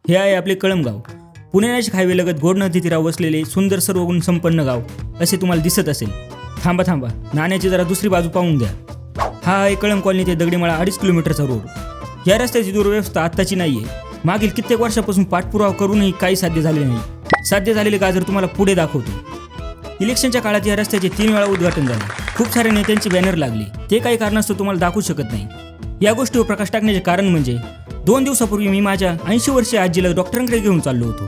हे आहे आपले कळमगाव. पुणे-नाशिक हायवे लगत गोड नदी तीरावर वसलेले सुंदर सर्वगुण संपन्न गाव असे तुम्हाला दिसत असेल. थांबा नाण्याची जरा दुसरी बाजू पाहून द्या. हा आहे कळम कॉलनी ते दगडीमाळा 2.5 किलोमीटरचा रोड. या रस्त्याची दुर्व्यवस्था आत्ताची नाहीये. मागील कित्येक वर्षापासून पाठपुरावा करूनही काही साध्य झाले नाही. साध्य झालेले गाजर तुम्हाला पुढे दाखवतो. इलेक्शनच्या काळात या रस्त्याचे 3 वेळा उद्घाटन झाले. खूप साऱ्या नेत्यांची बॅनर लागली. ते काही कारणास्तव तुम्हाला दाखवू शकत नाही. या गोष्टीवर प्रकाश टाकण्याचे कारण म्हणजे 2 दिवसापूर्वी मी माझ्या 80 वर्षीय आजीला डॉक्टरांकडे घेऊन चाललो होतो.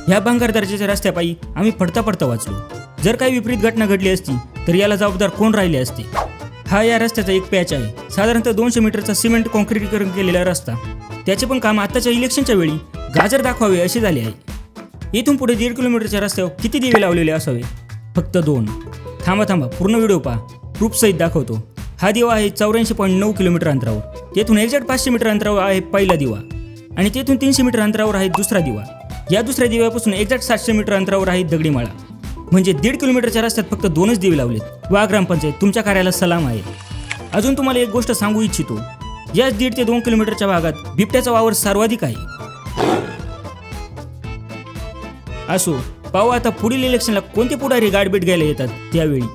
ह्या भंगार दर्जाच्या रस्त्यापायी आम्ही पडता वाचलो. जर काही विपरीत घटना घडली असती तर याला जबाबदार कोण राहिले असते. हा या रस्त्याचा एक पॅच आहे. साधारणतः 200 मीटरचा सिमेंट कॉन्क्रीटीकरण केलेला रस्ता. त्याचे पण काम आताच्या इलेक्शनच्या वेळी गाजर दाखवावे असे झाले आहे. इथून पुढे 1.5 किलोमीटरच्या रस्त्यावर किती दिवे लावलेले असावे? फक्त 2. थांबा पूर्ण व्हिडिओ पहा. प्रूफ सहित दाखवतो. हा दिवा आहे 84.9 किलोमीटर अंतरावर. तेथून एक्झॅक्ट 500 मीटर अंतरावर आहे पहिला दिवा आणि तेथून 300 मीटर अंतरावर आहे दुसरा दिवा. या दुसऱ्या दिव्यापासून एक्झॅक्ट 700 मीटर अंतरावर आहे दगडीमाळा. म्हणजे 1.5 किलोमीटरच्या रस्त्यात फक्त 2च दिवे लावलेत. वा ग्रामपंचायत, तुमच्या कार्याला सलाम आहे. अजून तुम्हाला एक गोष्ट सांगू इच्छितो. या 1.5 ते 2 किलोमीटरच्या भागात बिबट्याचा वावर सर्वाधिक आहे. असो, पाहू आता पुढील इलेक्शनला कोणते पुढारी गाठभेट घ्यायला येतात त्यावेळी.